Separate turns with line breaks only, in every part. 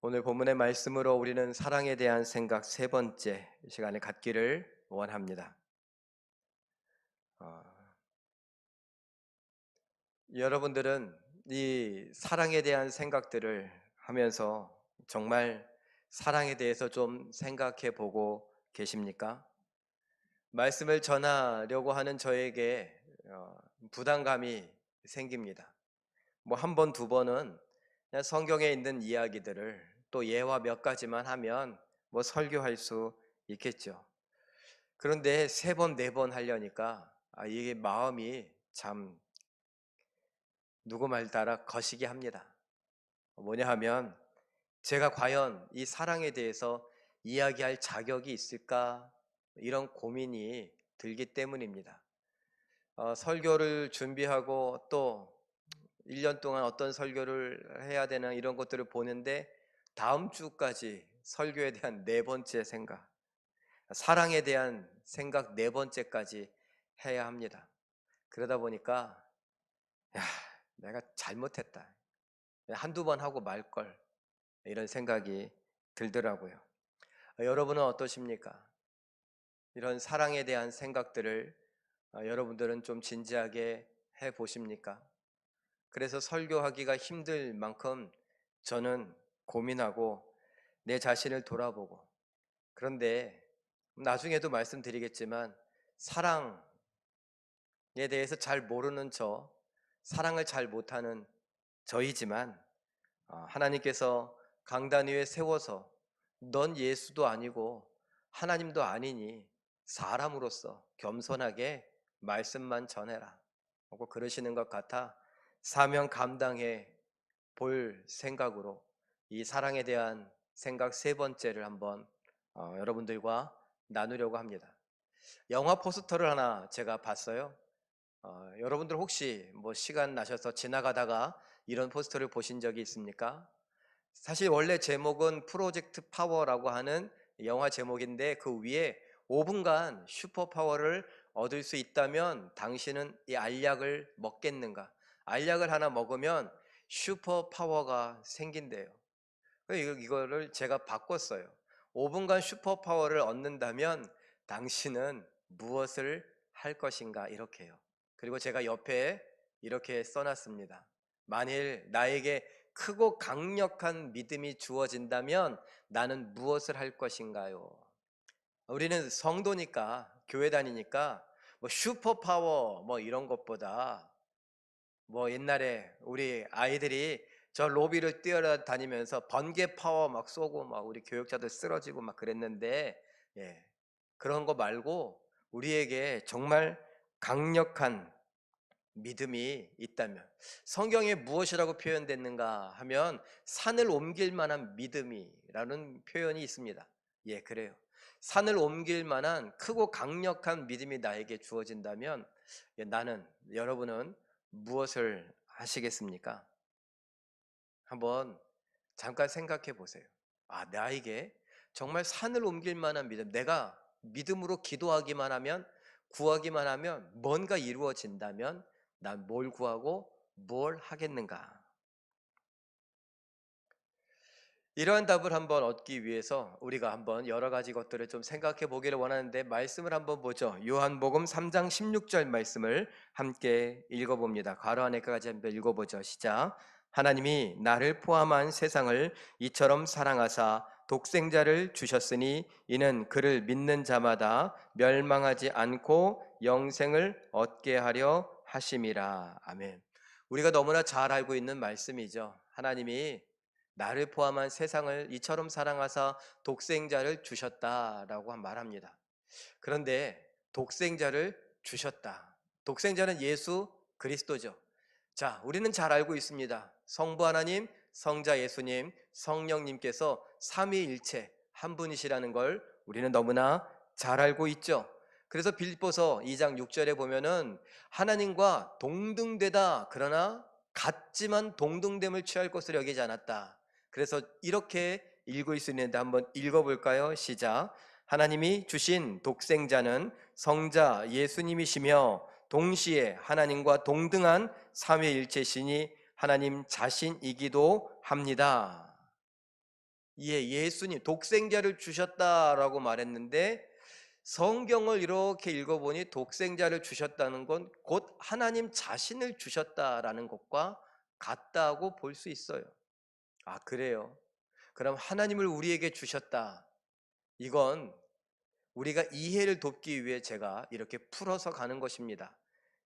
오늘 본문의 말씀으로 우리는 사랑에 대한 생각 세 번째 시간을 갖기를 원합니다. 어, 여러분들은 이 사랑에 대한 생각들을 하면서 정말 사랑에 대해서 좀 생각해 보고 계십니까? 말씀을 전하려고 하는 저에게 부담감이 생깁니다. 뭐 한 번, 두 번은 그냥 성경에 있는 이야기들을 또 예화 몇 가지만 하면 뭐 설교할 수 있겠죠. 그런데 세 번, 네 번 하려니까 이게 마음이 참 누구 말 따라 거시기 합니다. 뭐냐 하면 제가 과연 이 사랑에 대해서 이야기할 자격이 있을까? 이런 고민이 들기 때문입니다. 설교를 준비하고 또 1년 동안 어떤 설교를 해야 되나 이런 것들을 보는데 다음 주까지 설교에 대한 네 번째 생각, 사랑에 대한 생각 네 번째까지 해야 합니다. 그러다 보니까 야, 내가 잘못했다. 한두 번 하고 말걸. 이런 생각이 들더라고요. 여러분은 어떠십니까? 이런 사랑에 대한 생각들을 여러분들은 좀 진지하게 해 보십니까? 그래서 설교하기가 힘들 만큼 저는 고민하고 내 자신을 돌아보고, 그런데 나중에도 말씀드리겠지만 사랑에 대해서 잘 모르는 사랑을 잘 못하는 저이지만 하나님께서 강단 위에 세워서 넌 예수도 아니고 하나님도 아니니 사람으로서 겸손하게 말씀만 전해라 하고 그러시는 것 같아 사명 감당해 볼 생각으로 이 사랑에 대한 생각 세 번째를 한번 여러분들과 나누려고 합니다. 영화 포스터를 하나 제가 봤어요. 여러분들 혹시 뭐 시간 나셔서 지나가다가 이런 포스터를 보신 적이 있습니까? 사실 원래 제목은 프로젝트 파워라고 하는 영화 제목인데 그 위에 5분간 슈퍼 파워를 얻을 수 있다면 당신은 이 알약을 먹겠는가? 알약을 하나 먹으면 슈퍼 파워가 생긴대요. 이거를 제가 바꿨어요. 5분간 슈퍼 파워를 얻는다면 당신은 무엇을 할 것인가? 이렇게요. 그리고 제가 옆에 이렇게 써놨습니다. 만일 나에게 크고 강력한 믿음이 주어진다면 나는 무엇을 할 것인가요? 우리는 성도니까, 교회 다니니까 뭐 슈퍼파워 뭐 이런 것보다 뭐 옛날에 우리 아이들이 저 로비를 뛰어다니면서 번개 파워 막 쏘고 막 우리 교육자들 쓰러지고 막 그랬는데, 예, 그런 거 말고 우리에게 정말 강력한 믿음이 있다면 성경에 무엇이라고 표현됐는가 하면 산을 옮길 만한 믿음이라는 표현이 있습니다. 예, 그래요. 산을 옮길 만한 크고 강력한 믿음이 나에게 주어진다면 나는, 여러분은 무엇을 하시겠습니까? 한번 잠깐 생각해 보세요. 나에게 정말 산을 옮길 만한 믿음, 내가 믿음으로 기도하기만 하면, 구하기만 하면 뭔가 이루어진다면 난 뭘 구하고 뭘 하겠는가? 이러한 답을 한번 얻기 위해서 우리가 한번 여러 가지 것들을 좀 생각해 보기를 원하는데 말씀을 한번 보죠. 요한복음 3장 16절 말씀을 함께 읽어봅니다. 괄호 안에까지 한번 읽어보죠. 시작. 하나님이 나를 포함한 세상을 이처럼 사랑하사 독생자를 주셨으니 이는 그를 믿는 자마다 멸망하지 않고 영생을 얻게 하려 하심이라. 아멘. 우리가 너무나 잘 알고 있는 말씀이죠. 하나님이 나를 포함한 세상을 이처럼 사랑하사 독생자를 주셨다라고 말합니다. 그런데 독생자를 주셨다. 독생자는 예수 그리스도죠. 자, 우리는 잘 알고 있습니다. 성부 하나님, 성자 예수님, 성령님께서 삼위일체 한 분이시라는 걸 우리는 너무나 잘 알고 있죠. 그래서 빌립보서 2장 6절에 보면은 하나님과 동등되다 그러나 같지만 동등됨을 취할 것을 여기지 않았다. 그래서 이렇게 읽을 수 있는데 한번 읽어볼까요? 시작. 하나님이 주신 독생자는 성자 예수님이시며 동시에 하나님과 동등한 삼위일체시니 하나님 자신이기도 합니다. 예, 예수님 독생자를 주셨다라고 말했는데 성경을 이렇게 읽어보니 독생자를 주셨다는 건 곧 하나님 자신을 주셨다라는 것과 같다고 볼 수 있어요. 아, 그래요? 그럼 하나님을 우리에게 주셨다. 이건 우리가 이해를 돕기 위해 제가 이렇게 풀어서 가는 것입니다.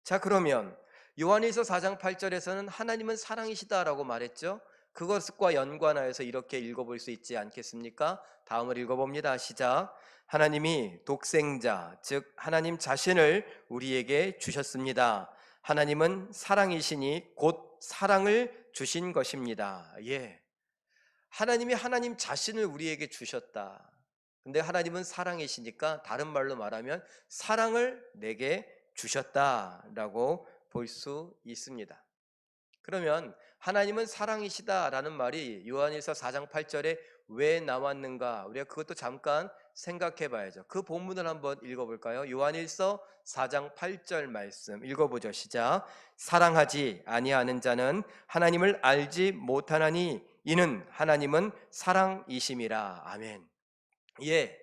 자, 그러면 요한일서 4장 8절에서는 하나님은 사랑이시다라고 말했죠. 그것과 연관하여서 이렇게 읽어볼 수 있지 않겠습니까? 다음을 읽어봅니다. 시작. 하나님이 독생자, 즉 하나님 자신을 우리에게 주셨습니다. 하나님은 사랑이시니 곧 사랑을 주신 것입니다. 예. 하나님이 하나님 자신을 우리에게 주셨다. 근데 하나님은 사랑이시니까 다른 말로 말하면 사랑을 내게 주셨다라고 볼 수 있습니다. 그러면 하나님은 사랑이시다라는 말이 요한일서 4장 8절에 왜 나왔는가? 우리가 그것도 잠깐 생각해 봐야죠. 그 본문을 한번 읽어 볼까요? 요한일서 4장 8절 말씀 읽어 보죠. 시작. 사랑하지 아니하는 자는 하나님을 알지 못하나니 이는 하나님은 사랑이심이라. 아멘. 예.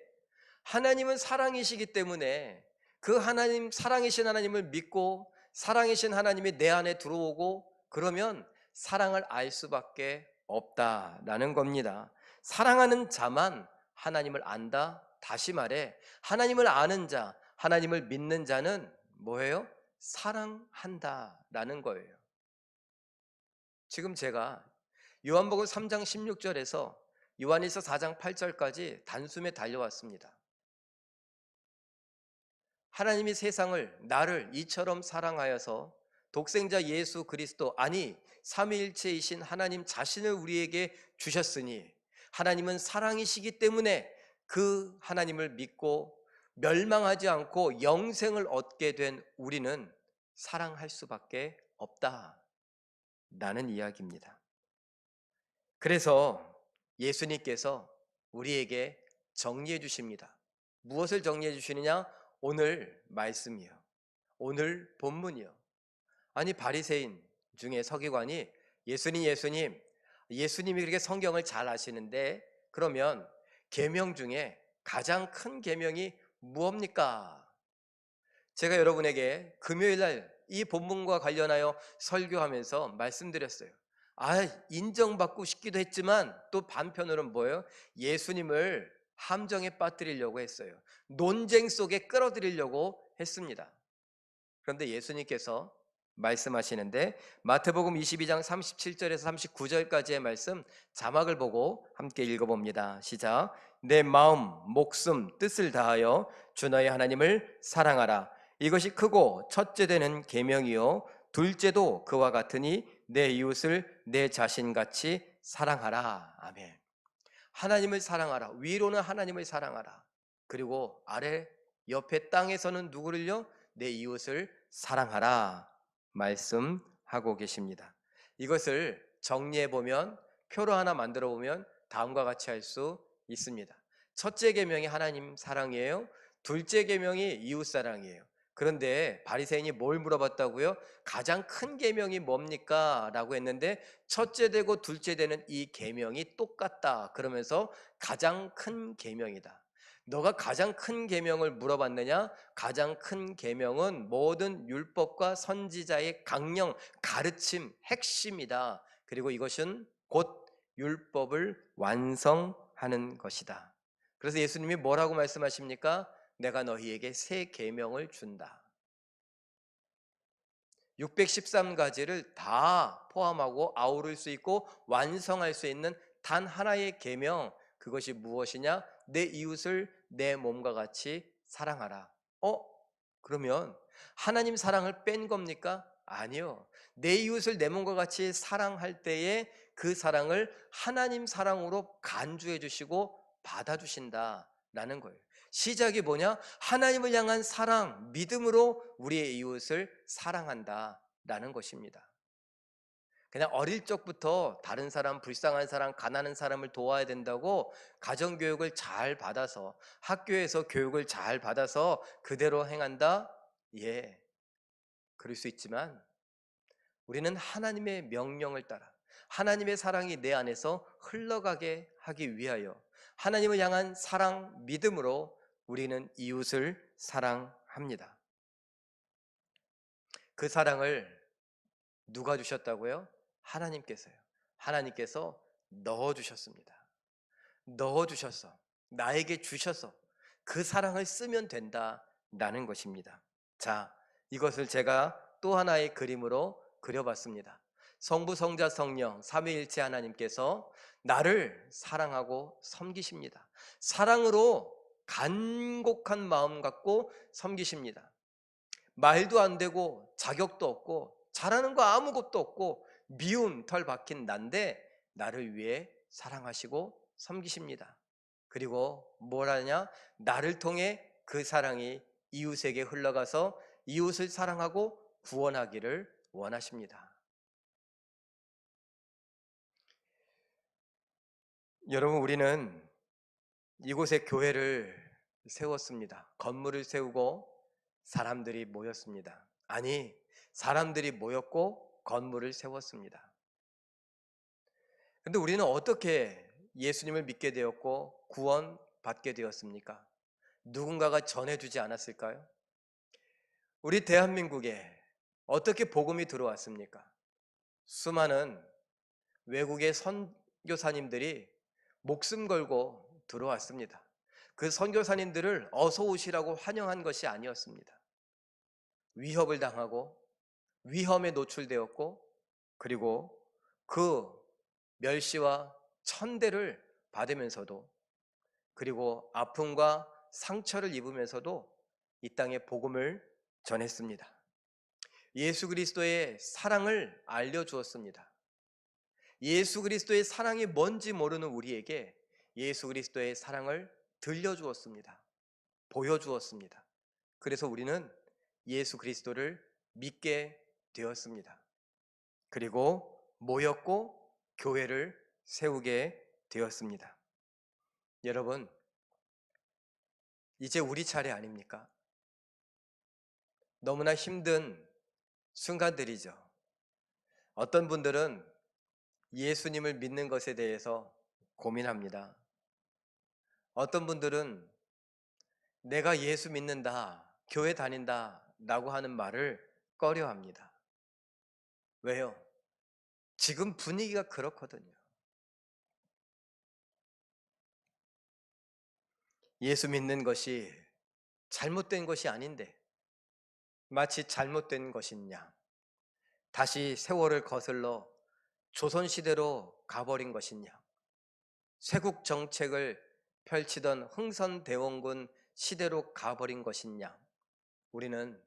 하나님은 사랑이시기 때문에 그 하나님, 사랑이신 하나님을 믿고 사랑이신 하나님이 내 안에 들어오고 그러면 사랑을 알 수밖에 없다라는 겁니다. 사랑하는 자만 하나님을 안다. 다시 말해 하나님을 아는 자, 하나님을 믿는 자는 뭐예요? 사랑한다라는 거예요. 지금 제가 요한복음 3장 16절에서 요한일서 4장 8절까지 단숨에 달려왔습니다. 하나님이 세상을 나를 이처럼 사랑하여서 독생자 예수 그리스도, 아니 삼위일체이신 하나님 자신을 우리에게 주셨으니 하나님은 사랑이시기 때문에 그 하나님을 믿고 멸망하지 않고 영생을 얻게 된 우리는 사랑할 수밖에 없다라는 이야기입니다. 그래서 예수님께서 우리에게 정리해 주십니다. 무엇을 정리해 주시느냐? 오늘 말씀이요. 오늘 본문이요. 아니, 바리새인 중에 서기관이 예수님이 그렇게 성경을 잘 아시는데 그러면 계명 중에 가장 큰 계명이 무엇입니까? 제가 여러분에게 금요일 날 이 본문과 관련하여 설교하면서 말씀드렸어요. 아, 인정받고 싶기도 했지만 또 반편으로는 뭐예요? 예수님을 함정에 빠뜨리려고 했어요. 논쟁 속에 끌어들이려고 했습니다. 그런데 예수님께서 말씀하시는데 마태복음 22장 37절에서 39절까지의 말씀 자막을 보고 함께 읽어봅니다. 시작. 내 마음, 목숨, 뜻을 다하여 주 너의 하나님을 사랑하라. 이것이 크고 첫째 되는 계명이요 둘째도 그와 같으니 내 이웃을 내 자신같이 사랑하라. 아멘. 하나님을 사랑하라. 위로는 하나님을 사랑하라. 그리고 아래 옆에 땅에서는 누구를요? 내 이웃을 사랑하라 말씀하고 계십니다. 이것을 정리해 보면, 표로 하나 만들어 보면 다음과 같이 할 수 있습니다. 첫째 계명이 하나님 사랑이에요. 둘째 계명이 이웃 사랑이에요. 그런데 바리새인이 뭘 물어봤다고요? 가장 큰 계명이 뭡니까? 라고 했는데 첫째 되고 둘째 되는 이 계명이 똑같다. 그러면서 가장 큰 계명이다. 너가 가장 큰 계명을 물어봤느냐? 가장 큰 계명은 모든 율법과 선지자의 강령, 가르침, 핵심이다. 그리고 이것은 곧 율법을 완성하는 것이다. 그래서 예수님이 뭐라고 말씀하십니까? 내가 너희에게 새 계명을 준다. 613가지를 다 포함하고 아우를 수 있고 완성할 수 있는 단 하나의 계명, 그것이 무엇이냐? 내 이웃을 내 몸과 같이 사랑하라. 그러면 하나님 사랑을 뺀 겁니까? 아니요. 내 이웃을 내 몸과 같이 사랑할 때에 그 사랑을 하나님 사랑으로 간주해 주시고 받아 주신다라는 거예요. 시작이 뭐냐? 하나님을 향한 사랑, 믿음으로 우리의 이웃을 사랑한다라는 것입니다. 그냥 어릴 적부터 다른 사람, 불쌍한 사람, 가난한 사람을 도와야 된다고 가정교육을 잘 받아서 학교에서 교육을 잘 받아서 그대로 행한다? 예, 그럴 수 있지만 우리는 하나님의 명령을 따라 하나님의 사랑이 내 안에서 흘러가게 하기 위하여 하나님을 향한 사랑, 믿음으로 우리는 이웃을 사랑합니다. 그 사랑을 누가 주셨다고요? 하나님께서요. 하나님께서 넣어주셨습니다. 넣어주셔서 나에게 주셔서 그 사랑을 쓰면 된다라는 것입니다. 자, 이것을 제가 또 하나의 그림으로 그려봤습니다. 성부, 성자, 성령 삼위일체 하나님께서 나를 사랑하고 섬기십니다. 사랑으로 간곡한 마음 갖고 섬기십니다. 말도 안 되고 자격도 없고 잘하는 거 아무것도 없고 미운 털 박힌 난데 나를 위해 사랑하시고 섬기십니다. 그리고 뭘 하냐? 나를 통해 그 사랑이 이웃에게 흘러가서 이웃을 사랑하고 구원하기를 원하십니다. 여러분, 우리는 이곳에 교회를 세웠습니다. 건물을 세우고 사람들이 모였습니다. 아니, 사람들이 모였고 건물을 세웠습니다. 근데 우리는 어떻게 예수님을 믿게 되었고 구원받게 되었습니까? 누군가가 전해주지 않았을까요? 우리 대한민국에 어떻게 복음이 들어왔습니까? 수많은 외국의 선교사님들이 목숨 걸고 들어왔습니다. 그 선교사님들을 어서 오시라고 환영한 것이 아니었습니다. 위협을 당하고 위험에 노출되었고 그리고 그 멸시와 천대를 받으면서도 그리고 아픔과 상처를 입으면서도 이 땅에 복음을 전했습니다. 예수 그리스도의 사랑을 알려주었습니다. 예수 그리스도의 사랑이 뭔지 모르는 우리에게 예수 그리스도의 사랑을 들려주었습니다. 보여주었습니다. 그래서 우리는 예수 그리스도를 믿게 되었습니다. 그리고 모였고 교회를 세우게 되었습니다. 여러분, 이제 우리 차례 아닙니까? 너무나 힘든 순간들이죠. 어떤 분들은 예수님을 믿는 것에 대해서 고민합니다. 어떤 분들은 내가 예수 믿는다, 교회 다닌다 라고 하는 말을 꺼려합니다. 왜요? 지금 분위기가 그렇거든요. 예수 믿는 것이 잘못된 것이 아닌데 마치 잘못된 것인 양 다시 세월을 거슬러 조선시대로 가버린 것인 양 쇄국 정책을 펼치던 흥선대원군 시대로 가버린 것인 양 우리는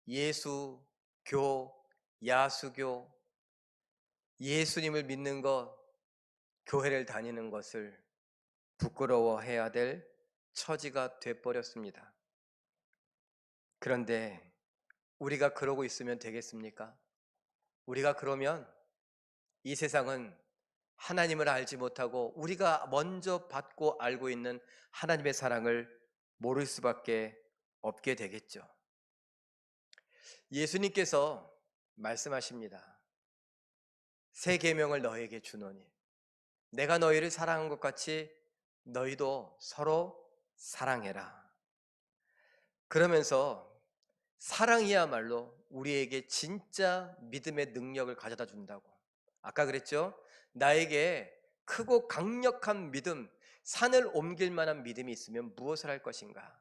예수, 교, 야수교, 예수님을 믿는 것, 교회를 다니는 것을 부끄러워해야 될 처지가 돼버렸습니다. 그런데 우리가 그러고 있으면 되겠습니까? 우리가 그러면 이 세상은 하나님을 알지 못하고 우리가 먼저 받고 알고 있는 하나님의 사랑을 모를 수밖에 없게 되겠죠. 예수님께서 말씀하십니다. 새 계명을 너에게 주노니 내가 너희를 사랑한 것 같이 너희도 서로 사랑해라. 그러면서 사랑이야말로 우리에게 진짜 믿음의 능력을 가져다 준다고. 아까 그랬죠? 나에게 크고 강력한 믿음, 산을 옮길 만한 믿음이 있으면 무엇을 할 것인가?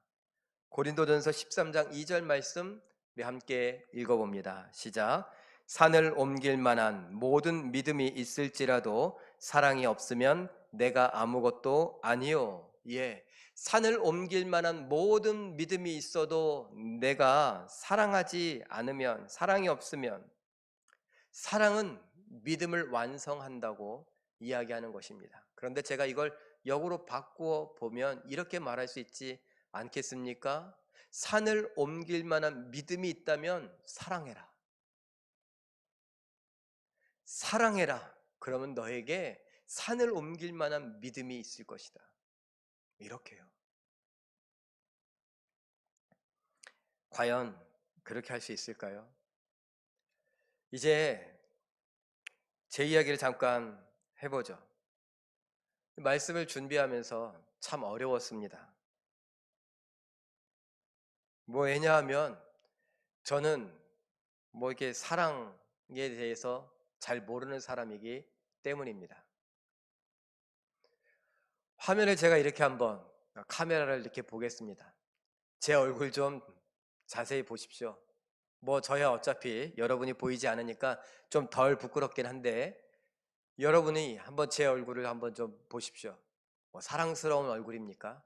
고린도전서 13장 2절 말씀 우리 함께 읽어봅니다. 시작. 산을 옮길 만한 모든 믿음이 있을지라도 사랑이 없으면 내가 아무것도 아니요. 예. 산을 옮길 만한 모든 믿음이 있어도 내가 사랑하지 않으면, 사랑이 없으면, 사랑은 믿음을 완성한다고 이야기하는 것입니다. 그런데 제가 이걸 역으로 바꾸어 보면 이렇게 말할 수 있지 않겠습니까? 산을 옮길 만한 믿음이 있다면 사랑해라. 사랑해라. 그러면 너에게 산을 옮길 만한 믿음이 있을 것이다. 이렇게요. 과연 그렇게 할 수 있을까요? 이제 제 이야기를 잠깐 해보죠. 말씀을 준비하면서 참 어려웠습니다. 왜냐하면 저는 이렇게 사랑에 대해서 잘 모르는 사람이기 때문입니다. 화면을 제가 이렇게 한번 카메라를 이렇게 보겠습니다. 제 얼굴 좀 자세히 보십시오. 저야 어차피 여러분이 보이지 않으니까 좀 덜 부끄럽긴 한데 여러분이 한번 제 얼굴을 한번 좀 보십시오. 사랑스러운 얼굴입니까?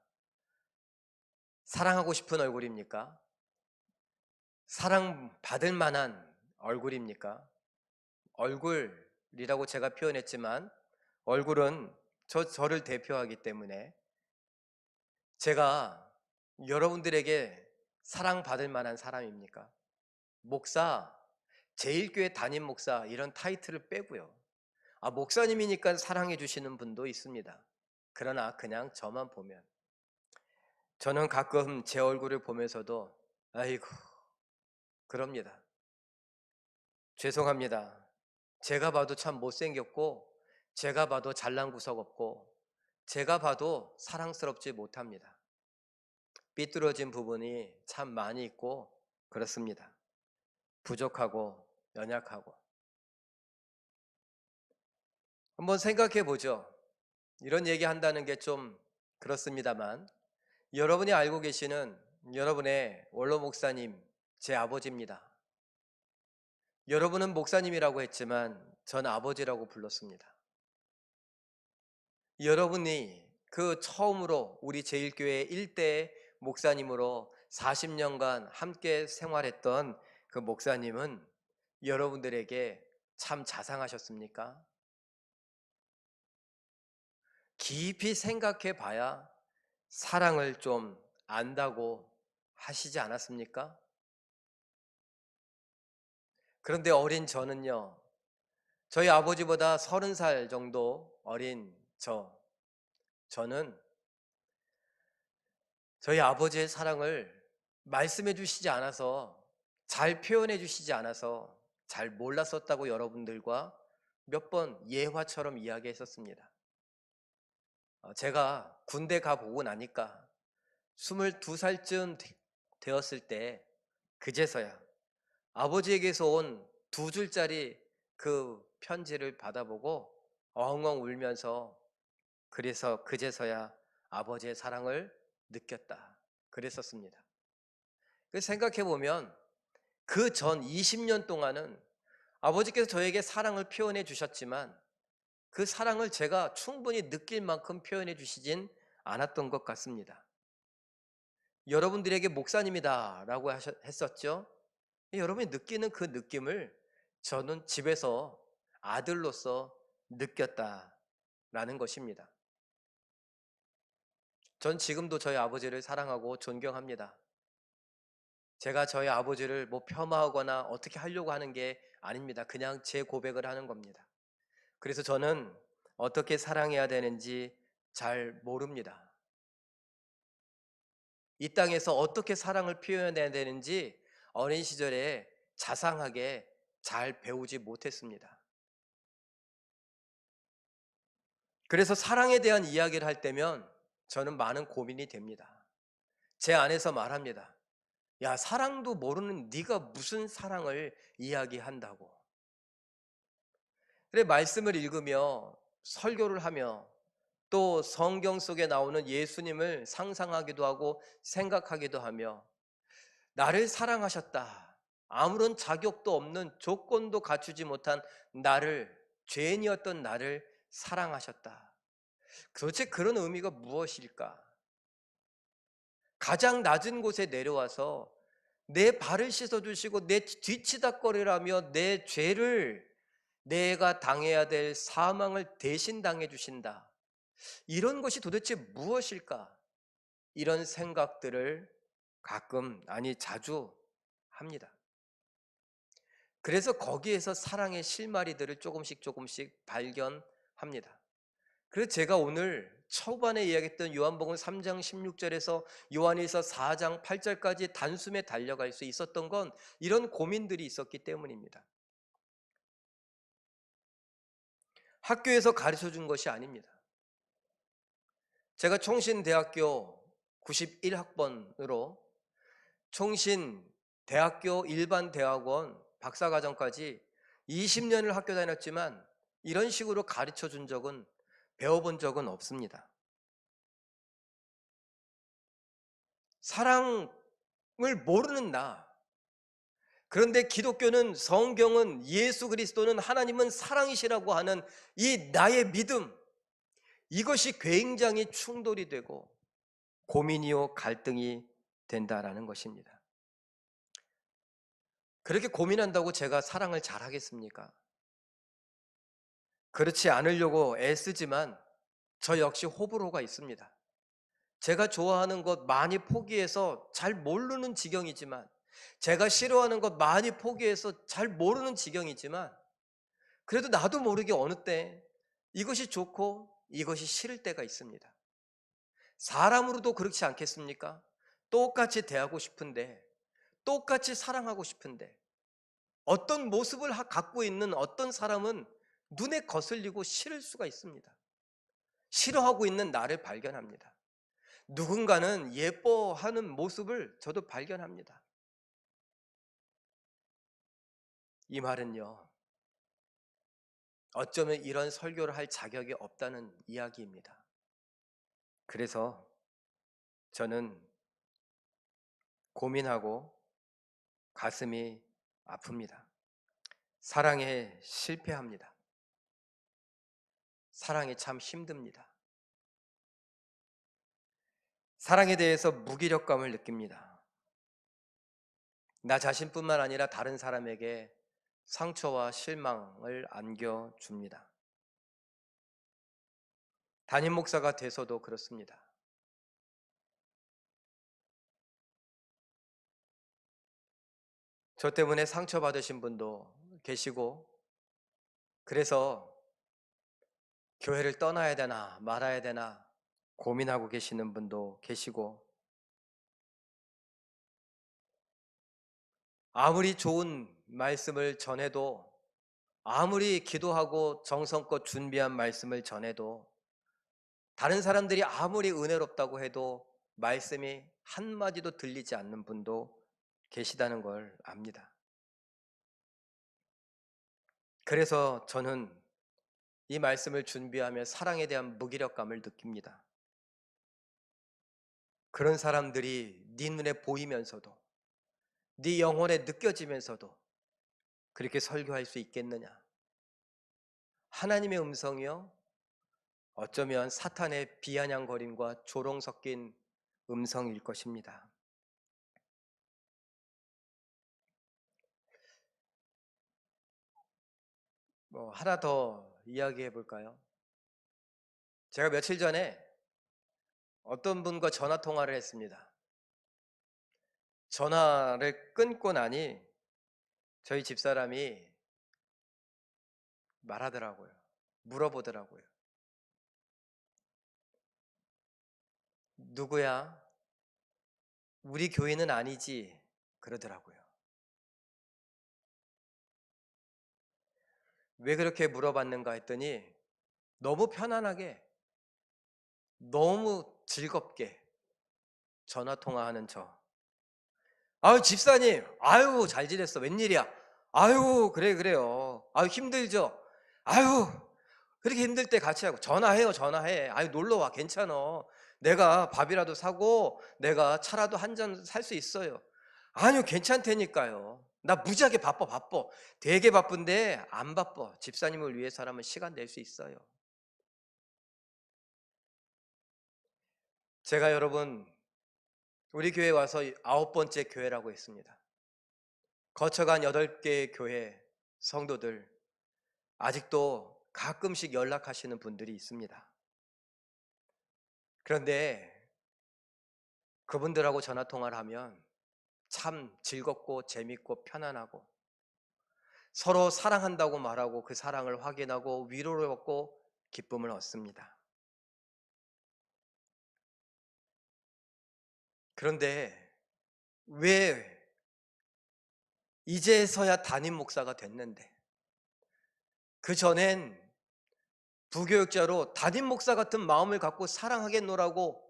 사랑하고 싶은 얼굴입니까? 사랑받을 만한 얼굴입니까? 얼굴이라고 제가 표현했지만 얼굴은 저를 대표하기 때문에 제가 여러분들에게 사랑받을 만한 사람입니까? 목사, 제일교회 담임 목사 이런 타이틀을 빼고요. 목사님이니까 사랑해 주시는 분도 있습니다. 그러나 그냥 저만 보면 저는 가끔 제 얼굴을 보면서도 아이고 그럽니다. 죄송합니다. 제가 봐도 참 못생겼고 제가 봐도 잘난 구석 없고 제가 봐도 사랑스럽지 못합니다. 삐뚤어진 부분이 참 많이 있고 그렇습니다. 부족하고 연약하고 한번 생각해 보죠. 이런 얘기 한다는 게 좀 그렇습니다만 여러분이 알고 계시는 여러분의 원로 목사님 제 아버지입니다. 여러분은 목사님이라고 했지만 전 아버지라고 불렀습니다. 여러분이 그 처음으로 우리 제일교회 일대 목사님으로 40년간 함께 생활했던 그 목사님은 여러분들에게 참 자상하셨습니까? 깊이 생각해 봐야 사랑을 좀 안다고 하시지 않았습니까? 그런데 어린 저는요, 저희 아버지보다 30살 정도 어린 저는 저희 아버지의 사랑을 말씀해 주시지 않아서 잘 표현해 주시지 않아서 잘 몰랐었다고 여러분들과 몇 번 예화처럼 이야기했었습니다. 제가 군대 가보고 나니까 22살쯤 되었을 때 그제서야 아버지에게서 온 2줄짜리 그 편지를 받아보고 엉엉 울면서 그래서 그제서야 아버지의 사랑을 느꼈다. 그랬었습니다. 생각해 보면 그 전 20년 동안은 아버지께서 저에게 사랑을 표현해 주셨지만 그 사랑을 제가 충분히 느낄 만큼 표현해 주시진 않았던 것 같습니다. 여러분들에게 목사님이다 라고 했었죠. 여러분이 느끼는 그 느낌을 저는 집에서 아들로서 느꼈다라는 것입니다. 전 지금도 저희 아버지를 사랑하고 존경합니다. 제가 저희 아버지를 폄하하거나 어떻게 하려고 하는 게 아닙니다. 그냥 제 고백을 하는 겁니다. 그래서 저는 어떻게 사랑해야 되는지 잘 모릅니다. 이 땅에서 어떻게 사랑을 표현해야 되는지 어린 시절에 자상하게 잘 배우지 못했습니다. 그래서 사랑에 대한 이야기를 할 때면 저는 많은 고민이 됩니다. 제 안에서 말합니다. 야, 사랑도 모르는 네가 무슨 사랑을 이야기한다고. 그래, 말씀을 읽으며 설교를 하며 또 성경 속에 나오는 예수님을 상상하기도 하고 생각하기도 하며 나를 사랑하셨다. 아무런 자격도 없는 조건도 갖추지 못한 나를, 죄인이었던 나를 사랑하셨다. 도대체 그런 의미가 무엇일까? 가장 낮은 곳에 내려와서 내 발을 씻어주시고 내 뒤치다꺼리라며 내 죄를 내가 당해야 될 사망을 대신 당해 주신다. 이런 것이 도대체 무엇일까? 이런 생각들을 가끔, 아니 자주 합니다. 그래서 거기에서 사랑의 실마리들을 조금씩 발견합니다. 그래서 제가 오늘 초반에 이야기했던 요한복음 3장 16절에서 요한일서 4장 8절까지 단숨에 달려갈 수 있었던 건 이런 고민들이 있었기 때문입니다. 학교에서 가르쳐 준 것이 아닙니다. 제가 총신대학교 91학번으로 총신대학교 일반대학원 박사과정까지 20년을 학교 다녔지만 이런 식으로 가르쳐 준 적은, 배워본 적은 없습니다. 사랑을 모르는 나. 그런데 기독교는, 성경은, 예수 그리스도는, 하나님은 사랑이시라고 하는 이 나의 믿음, 이것이 굉장히 충돌이 되고 고민이요 갈등이 된다라는 것입니다. 그렇게 고민한다고 제가 사랑을 잘하겠습니까? 그렇지 않으려고 애쓰지만 저 역시 호불호가 있습니다. 제가 좋아하는 것 많이 포기해서 잘 모르는 지경이지만, 제가 싫어하는 것 많이 포기해서 잘 모르는 지경이지만, 그래도 나도 모르게 어느 때 이것이 좋고 이것이 싫을 때가 있습니다. 사람으로도 그렇지 않겠습니까? 똑같이 대하고 싶은데, 똑같이 사랑하고 싶은데, 어떤 모습을 갖고 있는 어떤 사람은 눈에 거슬리고 싫을 수가 있습니다. 싫어하고 있는 나를 발견합니다. 누군가는 예뻐하는 모습을 저도 발견합니다. 이 말은요, 어쩌면 이런 설교를 할 자격이 없다는 이야기입니다. 그래서 저는 고민하고 가슴이 아픕니다. 사랑에 실패합니다. 사랑이 참 힘듭니다. 사랑에 대해서 무기력감을 느낍니다. 나 자신뿐만 아니라 다른 사람에게 상처와 실망을 안겨줍니다. 담임 목사가 돼서도 그렇습니다. 저 때문에 상처받으신 분도 계시고, 그래서 교회를 떠나야 되나 말아야 되나 고민하고 계시는 분도 계시고, 아무리 좋은 말씀을 전해도, 아무리 기도하고 정성껏 준비한 말씀을 전해도, 다른 사람들이 아무리 은혜롭다고 해도 말씀이 한마디도 들리지 않는 분도 계시다는 걸 압니다. 그래서 저는 이 말씀을 준비하며 사랑에 대한 무기력감을 느낍니다. 그런 사람들이 네 눈에 보이면서도, 네 영혼에 느껴지면서도 그렇게 설교할 수 있겠느냐? 하나님의 음성이요, 어쩌면 사탄의 비아냥거림과 조롱 섞인 음성일 것입니다. 하나 더 이야기해 볼까요? 제가 며칠 전에 어떤 분과 전화 통화를 했습니다. 전화를 끊고 나니 저희 집사람이 말하더라고요. 물어보더라고요. 누구야? 우리 교회는 아니지? 그러더라고요. 왜 그렇게 물어봤는가 했더니 너무 편안하게, 너무 즐겁게 전화 통화하는 저. 아유, 집사님, 아유, 잘 지냈어. 웬일이야? 아유, 그래요. 아유, 힘들죠? 아유, 그렇게 힘들 때 같이 하고, 전화해요, 전화해. 아유, 놀러 와, 괜찮아. 내가 밥이라도 사고 내가 차라도 한 잔 살 수 있어요. 아니요, 괜찮다니까요. 나 무지하게 바빠. 되게 바쁜데 안 바빠. 집사님을 위해서라면 시간 낼 수 있어요. 제가 여러분, 우리 교회 와서 9번째 교회라고 했습니다. 거쳐간 8개의 교회 성도들, 아직도 가끔씩 연락하시는 분들이 있습니다. 그런데 그분들하고 전화 통화를 하면 참 즐겁고 재밌고 편안하고, 서로 사랑한다고 말하고 그 사랑을 확인하고 위로를 얻고 기쁨을 얻습니다. 그런데 왜 이제서야 담임 목사가 됐는데, 그 전엔 부교육자로 담임 목사 같은 마음을 갖고 사랑하겠노라고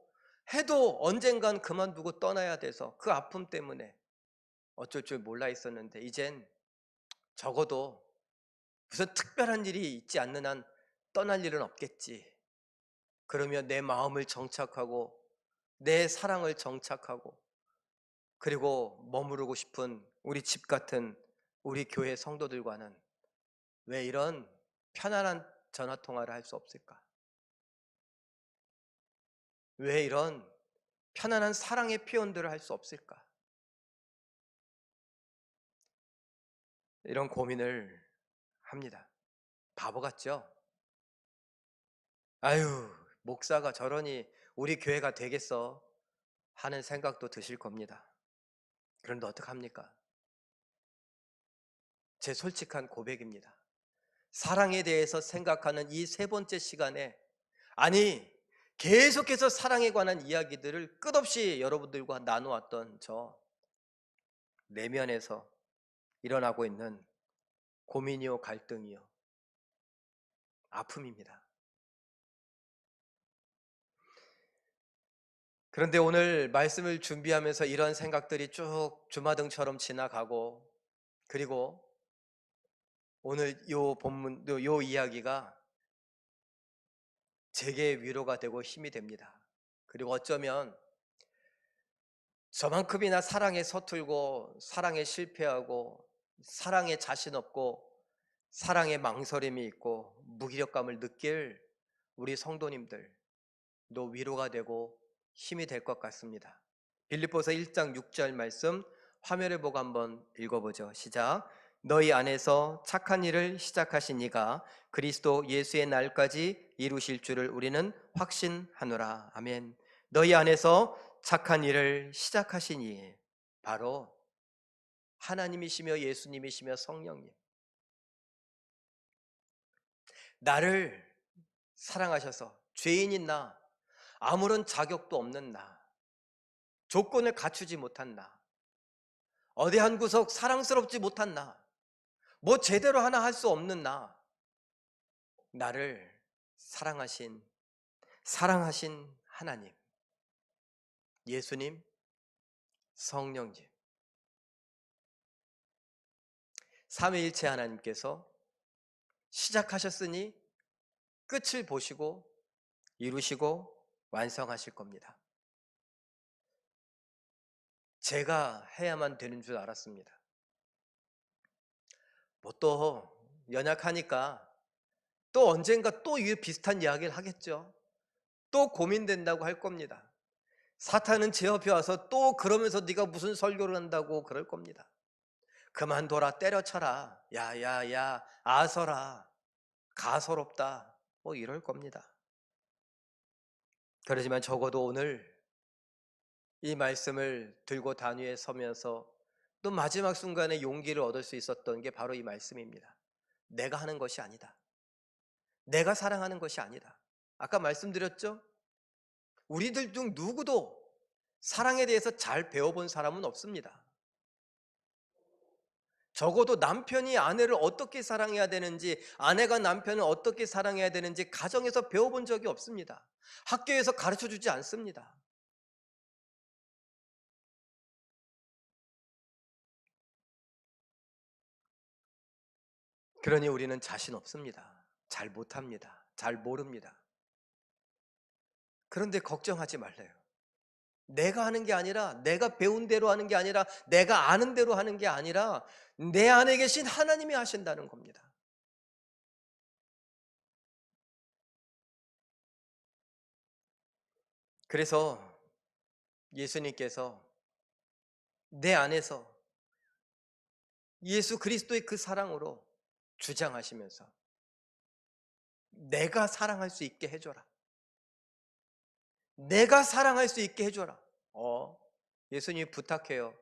해도 언젠간 그만두고 떠나야 돼서 그 아픔 때문에 어쩔 줄 몰라 있었는데, 이젠 적어도 무슨 특별한 일이 있지 않는 한 떠날 일은 없겠지. 그러면 내 마음을 정착하고 내 사랑을 정착하고 그리고 머무르고 싶은 우리 집 같은 우리 교회 성도들과는 왜 이런 편안한 전화 통화를 할 수 없을까? 왜 이런 편안한 사랑의 표현들을 할 수 없을까? 이런 고민을 합니다. 바보 같죠? 아유, 목사가 저러니 우리 교회가 되겠어 하는 생각도 드실 겁니다. 그런데 어떡합니까? 제 솔직한 고백입니다. 사랑에 대해서 생각하는 이 세 번째 시간에, 아니, 계속해서 사랑에 관한 이야기들을 끝없이 여러분들과 나누었던 저 내면에서 일어나고 있는 고민이요, 갈등이요, 아픔입니다. 그런데 오늘 말씀을 준비하면서 이런 생각들이 쭉 주마등처럼 지나가고, 그리고 오늘 요 본문, 요 이야기가 제게 위로가 되고 힘이 됩니다. 그리고 어쩌면 저만큼이나 사랑에 서툴고 사랑에 실패하고 사랑에 자신 없고 사랑에 망설임이 있고 무기력감을 느낄 우리 성도님들도 위로가 되고 힘이 될 것 같습니다. 빌립보서 1장 6절 말씀 화면을 보고 한번 읽어보죠. 시작. 너희 안에서 착한 일을 시작하신 이가 그리스도 예수의 날까지 이루실 줄을 우리는 확신하노라. 아멘. 너희 안에서 착한 일을 시작하신 이, 바로 하나님이시며 예수님이시며 성령님, 나를 사랑하셔서 죄인인 나, 아무런 자격도 없는 나, 조건을 갖추지 못한 나, 어디 한 구석 사랑스럽지 못한 나, 뭐 제대로 하나 할 수 없는 나, 나를 사랑하신 하나님, 예수님, 성령님, 삼위일체 하나님께서 시작하셨으니 끝을 보시고 이루시고 완성하실 겁니다. 제가 해야만 되는 줄 알았습니다. 뭐 또 연약하니까 또 언젠가 또 비슷한 이야기를 하겠죠. 또 고민된다고 할 겁니다. 사탄은 제 옆에 와서 또 그러면서 네가 무슨 설교를 한다고 그럴 겁니다. 그만둬라, 때려쳐라, 야야야, 아서라, 가소롭다, 뭐 이럴 겁니다. 그러지만 적어도 오늘 이 말씀을 들고 단위에 서면서 또 마지막 순간에 용기를 얻을 수 있었던 게 바로 이 말씀입니다. 내가 하는 것이 아니다. 내가 사랑하는 것이 아니다. 아까 말씀드렸죠? 우리들 중 누구도 사랑에 대해서 잘 배워본 사람은 없습니다. 적어도 남편이 아내를 어떻게 사랑해야 되는지, 아내가 남편을 어떻게 사랑해야 되는지 가정에서 배워본 적이 없습니다. 학교에서 가르쳐 주지 않습니다. 그러니 우리는 자신 없습니다. 잘 못합니다. 잘 모릅니다. 그런데 걱정하지 말래요. 내가 하는 게 아니라, 내가 배운 대로 하는 게 아니라, 내가 아는 대로 하는 게 아니라 내 안에 계신 하나님이 하신다는 겁니다. 그래서 예수님께서 내 안에서 예수 그리스도의 그 사랑으로 주장하시면서 내가 사랑할 수 있게 해줘라. 내가 사랑할 수 있게 해줘라. 예수님이 부탁해요.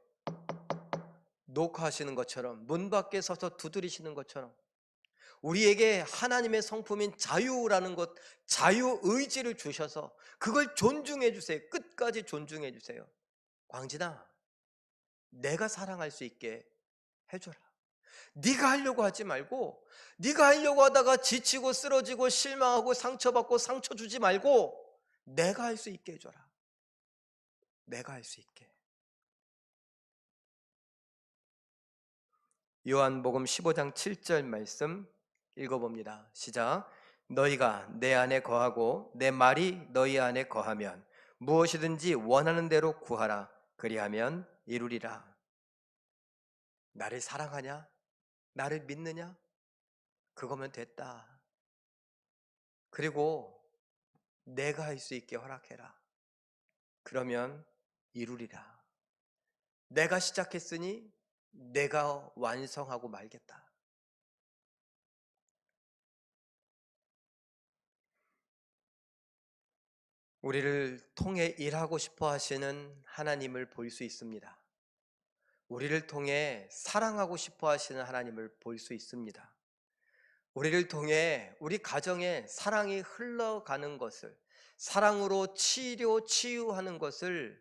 녹화하시는 것처럼, 문 밖에 서서 두드리시는 것처럼 우리에게 하나님의 성품인 자유라는 것, 자유의지를 주셔서 그걸 존중해 주세요. 끝까지 존중해 주세요. 광진아, 내가 사랑할 수 있게 해줘라. 네가 하려고 하지 말고, 네가 하려고 하다가 지치고 쓰러지고 실망하고 상처받고 상처 주지 말고 내가 할 수 있게 해줘라. 내가 할 수 있게. 요한복음 15장 7절 말씀 읽어봅니다. 시작. 너희가 내 안에 거하고 내 말이 너희 안에 거하면 무엇이든지 원하는 대로 구하라. 그리하면 이루리라. 나를 사랑하냐? 나를 믿느냐? 그거면 됐다. 그리고 내가 할 수 있게 허락해라. 그러면 이루리라. 내가 시작했으니 내가 완성하고 말겠다. 우리를 통해 일하고 싶어 하시는 하나님을 볼 수 있습니다. 우리를 통해 사랑하고 싶어 하시는 하나님을 볼 수 있습니다. 우리를 통해 우리 가정에 사랑이 흘러가는 것을, 사랑으로 치유하는 것을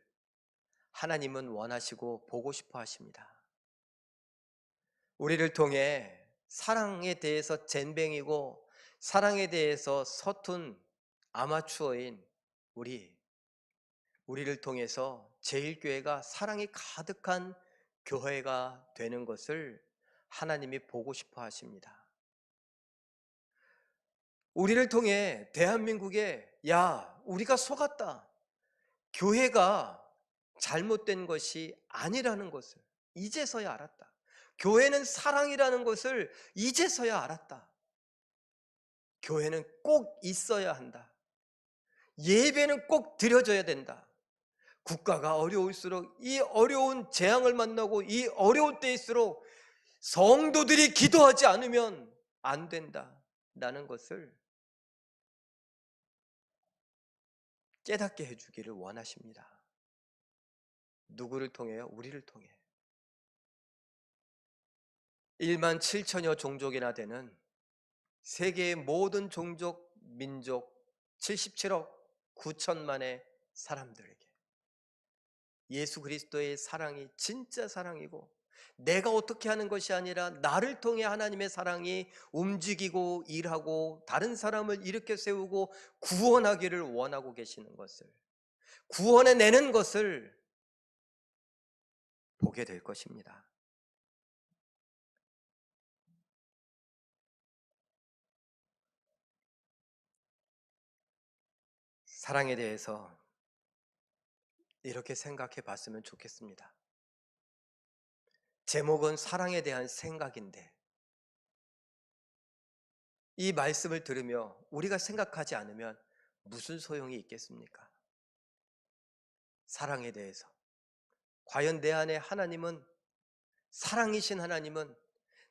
하나님은 원하시고 보고 싶어 하십니다. 우리를 통해 사랑에 대해서 젠뱅이고 사랑에 대해서 서툰 아마추어인 우리를 통해서 제일교회가 사랑이 가득한 교회가 되는 것을 하나님이 보고 싶어 하십니다. 우리를 통해 대한민국에 우리가 속았다. 교회가 잘못된 것이 아니라는 것을 이제서야 알았다. 교회는 사랑이라는 것을 이제서야 알았다. 교회는 꼭 있어야 한다. 예배는 꼭 드려져야 된다. 국가가 어려울수록 이 어려운 재앙을 만나고 이 어려울 때일수록 성도들이 기도하지 않으면 안 된다라는 것을 깨닫게 해주기를 원하십니다. 누구를 통해요? 우리를 통해. 1만 7천여 종족이나 되는 세계의 모든 종족, 민족 77억 9천만의 사람들에게 예수 그리스도의 사랑이 진짜 사랑이고, 내가 어떻게 하는 것이 아니라 나를 통해 하나님의 사랑이 움직이고 일하고 다른 사람을 일으켜 세우고 구원하기를 원하고 계시는 것을, 구원해내는 것을 보게 될 것입니다. 사랑에 대해서 이렇게 생각해 봤으면 좋겠습니다. 제목은 사랑에 대한 생각인데 이 말씀을 들으며 우리가 생각하지 않으면 무슨 소용이 있겠습니까? 사랑에 대해서. 과연 내 안에 하나님은, 사랑이신 하나님은,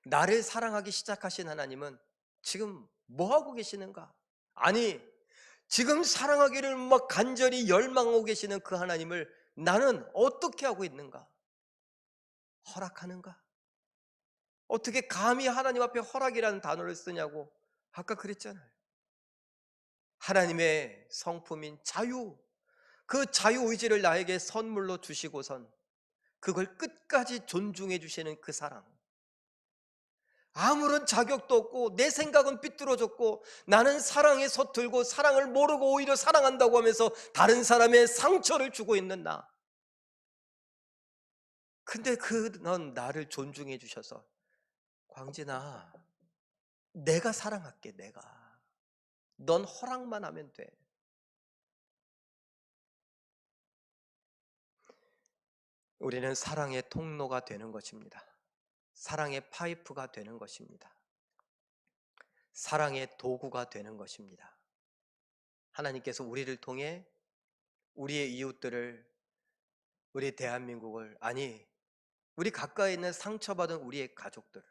나를 사랑하기 시작하신 하나님은 지금 뭐 하고 계시는가? 아니, 지금 사랑하기를 막 간절히 열망하고 계시는 그 하나님을 나는 어떻게 하고 있는가? 허락하는가? 어떻게 감히 하나님 앞에 허락이라는 단어를 쓰냐고 아까 그랬잖아요. 하나님의 성품인 자유, 그 자유의지를 나에게 선물로 주시고선 그걸 끝까지 존중해 주시는 그 사랑, 아무런 자격도 없고 내 생각은 삐뚤어졌고 나는 사랑에 서툴고 사랑을 모르고 오히려 사랑한다고 하면서 다른 사람의 상처를 주고 있는 나, 근데 넌 나를 존중해 주셔서 광진아 내가 사랑할게. 넌 허락만 하면 돼. 우리는 사랑의 통로가 되는 것입니다. 사랑의 파이프가 되는 것입니다. 사랑의 도구가 되는 것입니다. 하나님께서 우리를 통해 우리의 이웃들을, 우리 대한민국을, 아니 우리 가까이 있는 상처받은 우리의 가족들을,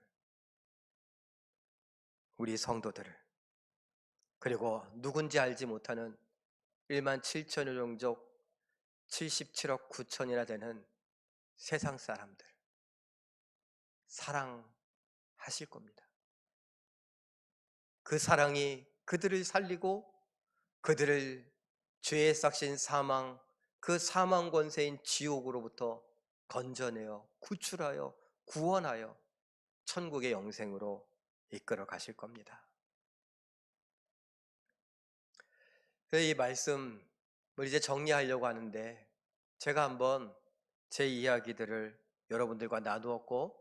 우리 성도들을, 그리고 누군지 알지 못하는 1만 7천여 종족 77억 9천이나 되는 세상 사람들 사랑하실 겁니다. 그 사랑이 그들을 살리고 그들을 죄에 싹신 사망, 그 사망 권세인 지옥으로부터 건져내어 구출하여 구원하여 천국의 영생으로 이끌어 가실 겁니다. 이 말씀을 이제 정리하려고 하는데 제가 한번 제 이야기들을 여러분들과 나누었고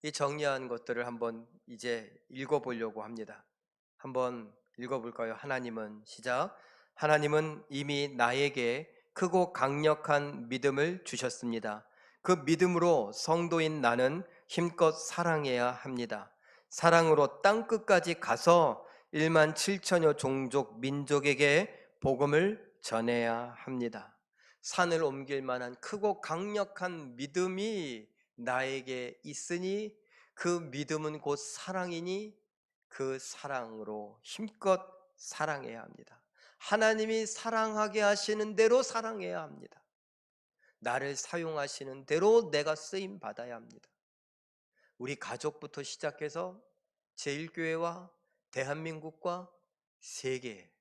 이 정리한 것들을 한번 이제 읽어보려고 합니다. 한번 읽어볼까요? 하나님은 시작. 하나님은 이미 나에게 크고 강력한 믿음을 주셨습니다. 그 믿음으로 성도인 나는 힘껏 사랑해야 합니다. 사랑으로 땅끝까지 가서 1만 7천여 종족 민족에게 복음을 전해야 합니다. 산을 옮길 만한 크고 강력한 믿음이 나에게 있으니 그 믿음은 곧 사랑이니 그 사랑으로 힘껏 사랑해야 합니다. 하나님이 사랑하게 하시는 대로 사랑해야 합니다. 나를 사용하시는 대로 내가 쓰임 받아야 합니다. 우리 가족부터 시작해서 제1교회와 대한민국과 세계,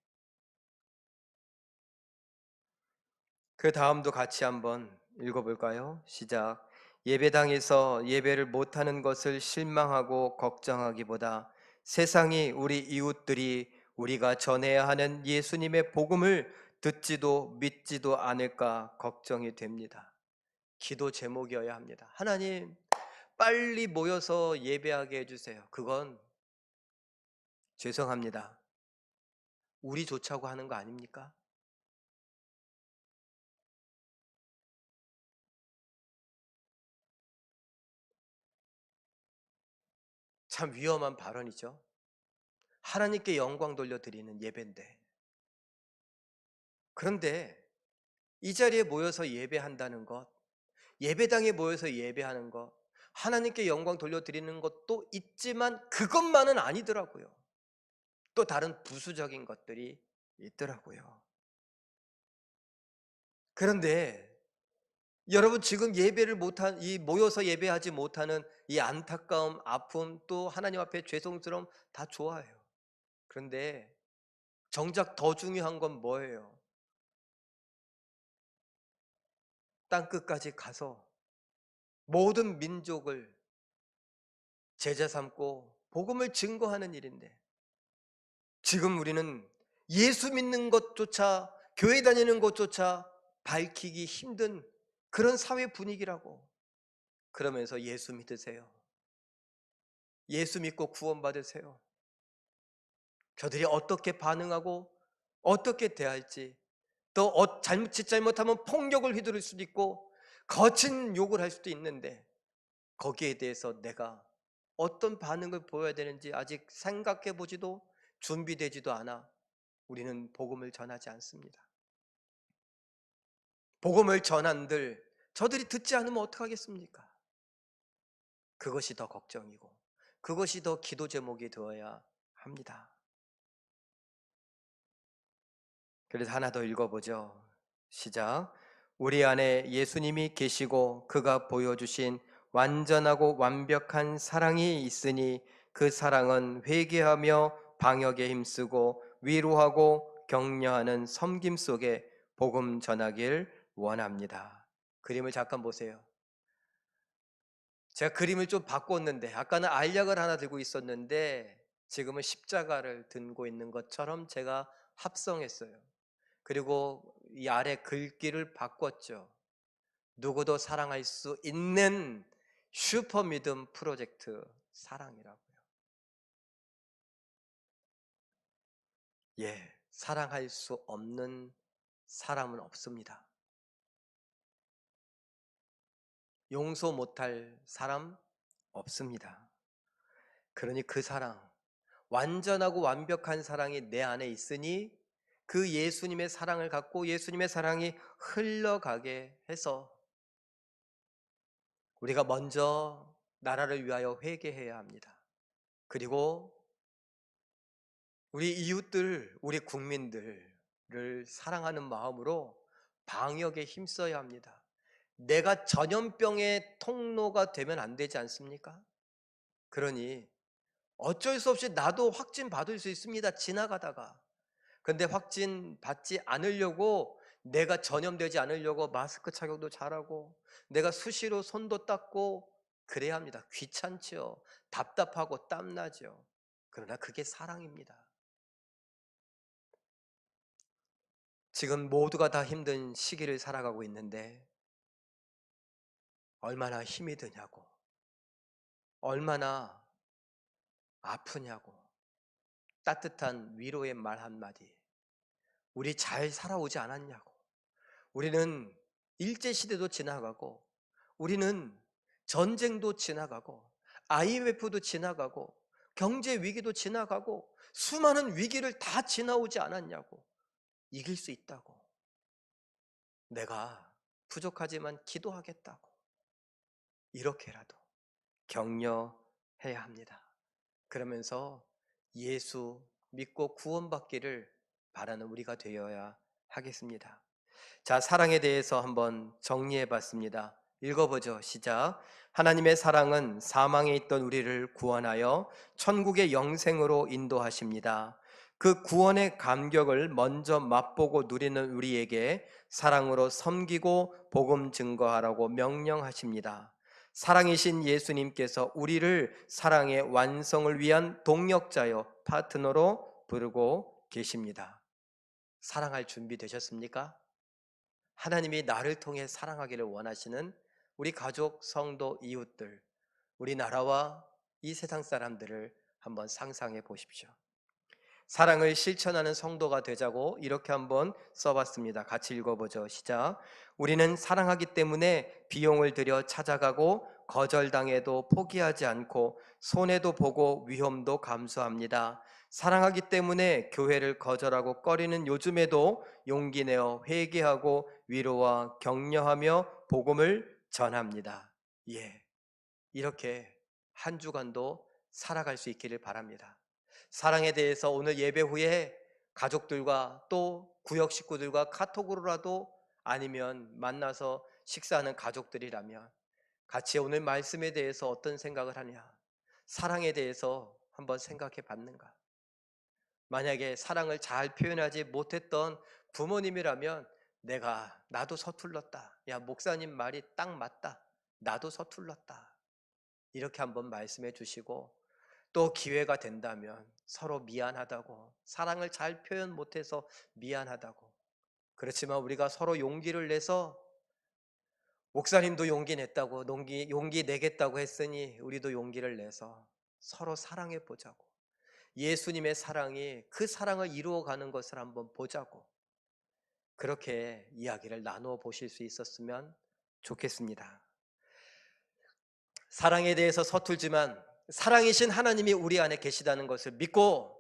그 다음도 같이 한번 읽어볼까요? 시작. 예배당에서 예배를 못하는 것을 실망하고 걱정하기보다 세상이 우리 이웃들이 우리가 전해야 하는 예수님의 복음을 듣지도 믿지도 않을까 걱정이 됩니다. 기도 제목이어야 합니다. 하나님, 빨리 모여서 예배하게 해주세요. 그건 죄송합니다. 우리 좋자고 하는 거 아닙니까? 참 위험한 발언이죠. 하나님께 영광 돌려드리는 예배인데, 그런데 이 자리에 모여서 예배한다는 것, 예배당에 모여서 예배하는 것, 하나님께 영광 돌려드리는 것도 있지만 그것만은 아니더라고요. 또 다른 부수적인 것들이 있더라고요. 그런데 여러분, 지금 예배를 못한, 이 모여서 예배하지 못하는 이 안타까움, 아픔, 또 하나님 앞에 죄송스러움 다 좋아요. 그런데 정작 더 중요한 건 뭐예요? 땅끝까지 가서 모든 민족을 제자 삼고 복음을 증거하는 일인데, 지금 우리는 예수 믿는 것조차, 교회 다니는 것조차 밝히기 힘든 그런 사회 분위기라고. 그러면서 예수 믿으세요. 예수 믿고 구원받으세요. 저들이 어떻게 반응하고 어떻게 대할지, 또 잘못하면 폭력을 휘두를 수도 있고 거친 욕을 할 수도 있는데, 거기에 대해서 내가 어떤 반응을 보여야 되는지 아직 생각해 보지도 준비되지도 않아 우리는 복음을 전하지 않습니다. 복음을 전한들 저들이 듣지 않으면 어떡하겠습니까? 그것이 더 걱정이고 그것이 더 기도 제목이 되어야 합니다. 그래서 하나 더 읽어보죠. 시작. 우리 안에 예수님이 계시고 그가 보여주신 완전하고 완벽한 사랑이 있으니 그 사랑은 회개하며 방역에 힘쓰고 위로하고 격려하는 섬김 속에 복음 전하길 원합니다. 그림을 잠깐 보세요. 제가 그림을 좀 바꿨는데, 아까는 알약을 하나 들고 있었는데 지금은 십자가를 들고 있는 것처럼 제가 합성했어요. 그리고 이 아래 글귀를 바꿨죠. 누구도 사랑할 수 있는 슈퍼 믿음 프로젝트 사랑이라고요. 예, 사랑할 수 없는 사람은 없습니다. 용서 못할 사람 없습니다. 그러니 그 사랑, 완전하고 완벽한 사랑이 내 안에 있으니 그 예수님의 사랑을 갖고 예수님의 사랑이 흘러가게 해서 우리가 먼저 나라를 위하여 회개해야 합니다. 그리고 우리 이웃들, 우리 국민들을 사랑하는 마음으로 방역에 힘써야 합니다. 내가 전염병의 통로가 되면 안 되지 않습니까? 그러니 어쩔 수 없이 나도 확진 받을 수 있습니다. 지나가다가. 근데 확진 받지 않으려고, 내가 전염되지 않으려고 마스크 착용도 잘하고 내가 수시로 손도 닦고 그래야 합니다. 귀찮지요. 답답하고 땀나죠. 그러나 그게 사랑입니다. 지금 모두가 다 힘든 시기를 살아가고 있는데 얼마나 힘이 드냐고, 얼마나 아프냐고, 따뜻한 위로의 말 한마디, 우리 잘 살아오지 않았냐고, 우리는 일제시대도 지나가고, 우리는 전쟁도 지나가고, IMF도 지나가고, 경제 위기도 지나가고, 수많은 위기를 다 지나오지 않았냐고, 이길 수 있다고, 내가 부족하지만 기도하겠다고, 이렇게라도 격려해야 합니다. 그러면서 예수 믿고 구원받기를 바라는 우리가 되어야 하겠습니다. 자, 사랑에 대해서 한번 정리해 봤습니다. 읽어보죠. 시작. 하나님의 사랑은 사망에 있던 우리를 구원하여 천국의 영생으로 인도하십니다. 그 구원의 감격을 먼저 맛보고 누리는 우리에게 사랑으로 섬기고 복음 증거하라고 명령하십니다. 사랑이신 예수님께서 우리를 사랑의 완성을 위한 동력자여 파트너로 부르고 계십니다. 사랑할 준비 되셨습니까? 하나님이 나를 통해 사랑하기를 원하시는 우리 가족, 성도, 이웃들, 우리나라와 이 세상 사람들을 한번 상상해 보십시오. 사랑을 실천하는 성도가 되자고 이렇게 한번 써봤습니다. 같이 읽어보죠. 시작. 우리는 사랑하기 때문에 비용을 들여 찾아가고 거절당해도 포기하지 않고 손해도 보고 위험도 감수합니다. 사랑하기 때문에 교회를 거절하고 꺼리는 요즘에도 용기 내어 회개하고 위로와 격려하며 복음을 전합니다. 예, 이렇게 한 주간도 살아갈 수 있기를 바랍니다. 사랑에 대해서 오늘 예배 후에 가족들과 또 구역 식구들과 카톡으로라도 아니면 만나서 식사하는 가족들이라면 같이 오늘 말씀에 대해서 어떤 생각을 하냐, 사랑에 대해서 한번 생각해 봤는가. 만약에 사랑을 잘 표현하지 못했던 부모님이라면 나도 서툴렀다. 야, 목사님 말이 딱 맞다. 나도 서툴렀다. 이렇게 한번 말씀해 주시고, 또 기회가 된다면 서로 미안하다고, 사랑을 잘 표현 못해서 미안하다고, 그렇지만 우리가 서로 용기를 내서, 목사님도 용기 냈다고, 용기 내겠다고 했으니 우리도 용기를 내서 서로 사랑해 보자고, 예수님의 사랑이 그 사랑을 이루어가는 것을 한번 보자고, 그렇게 이야기를 나누어 보실 수 있었으면 좋겠습니다. 사랑에 대해서 서툴지만 사랑이신 하나님이 우리 안에 계시다는 것을 믿고,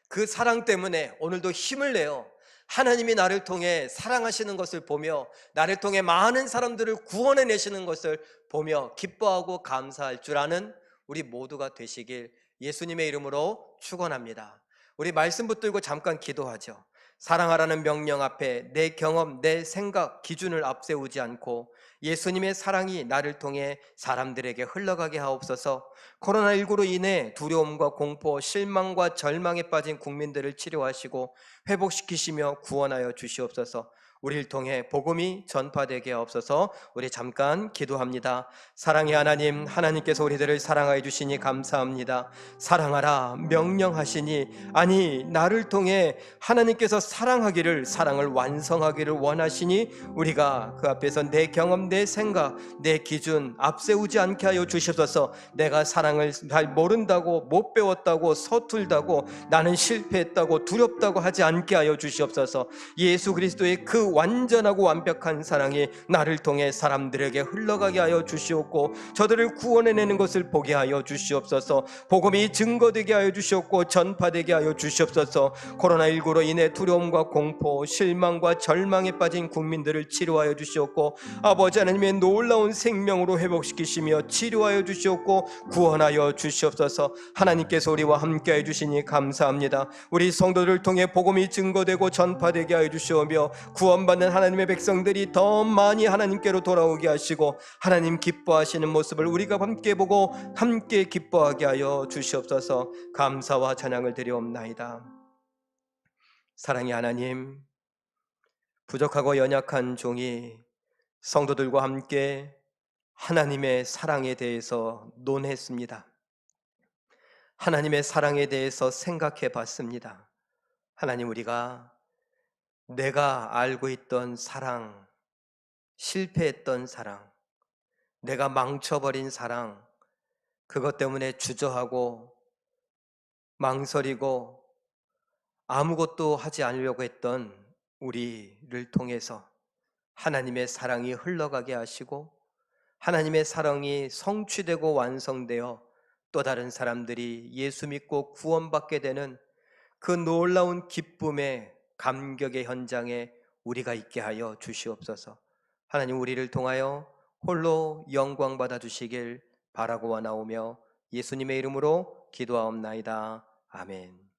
그 사랑 때문에 오늘도 힘을 내어 하나님이 나를 통해 사랑하시는 것을 보며 나를 통해 많은 사람들을 구원해 내시는 것을 보며 기뻐하고 감사할 줄 아는 우리 모두가 되시길 예수님의 이름으로 축원합니다. 우리 말씀 붙들고 잠깐 기도하죠. 사랑하라는 명령 앞에 내 경험, 내 생각, 기준을 앞세우지 않고 예수님의 사랑이 나를 통해 사람들에게 흘러가게 하옵소서. 코로나19로 인해 두려움과 공포, 실망과 절망에 빠진 국민들을 치료하시고 회복시키시며 구원하여 주시옵소서. 우리를 통해 복음이 전파되게 하옵소서. 우리 잠깐 기도합니다. 사랑의 하나님, 하나님께서 우리들을 사랑하여 주시니 감사합니다. 사랑하라 명령하시니, 아니 나를 통해 하나님께서 사랑을 완성하기를 원하시니 우리가 그 앞에서 내 경험, 내 생각, 내 기준 앞세우지 않게 하여 주시옵소서. 내가 사랑을 잘 모른다고, 못 배웠다고, 서툴다고, 나는 실패했다고, 두렵다고 하지 않게 하여 주시옵소서. 예수 그리스도의 그 완전하고 완벽한 사랑이 나를 통해 사람들에게 흘러가게 하여 주시옵고 저들을 구원해내는 것을 보게 하여 주시옵소서. 복음이 증거되게 하여 주시옵고 전파되게 하여 주시옵소서. 코로나19로 인해 두려움과 공포, 실망과 절망에 빠진 국민들을 치료하여 주시옵고 아버지 하나님의 놀라운 생명으로 회복시키시며 치료하여 주시옵고 구원하여 주시옵소서. 하나님께서 우리와 함께해 주시니 감사합니다. 우리 성도들을 통해 복음이 증거되고 전파되게 하여 주시오며 구원받는 하나님의 백성들이 더 많이 하나님께로 돌아오게 하시고 하나님 기뻐하시는 모습을 우리가 함께 보고 함께 기뻐하게 하여 주시옵소서. 감사와 찬양을 드리옵나이다. 사랑의 하나님, 부족하고 연약한 종이 성도들과 함께 하나님의 사랑에 대해서 논했습니다. 하나님의 사랑에 대해서 생각해 봤습니다. 하나님, 우리가 내가 알고 있던 사랑, 실패했던 사랑, 내가 망쳐버린 사랑, 그것 때문에 주저하고 망설이고 아무것도 하지 않으려고 했던 우리를 통해서 하나님의 사랑이 흘러가게 하시고 하나님의 사랑이 성취되고 완성되어 또 다른 사람들이 예수 믿고 구원받게 되는 그 놀라운 기쁨의 감격의 현장에 우리가 있게 하여 주시옵소서. 하나님, 우리를 통하여 홀로 영광 받아 주시길 바라고 원하오며 예수님의 이름으로 기도하옵나이다. 아멘.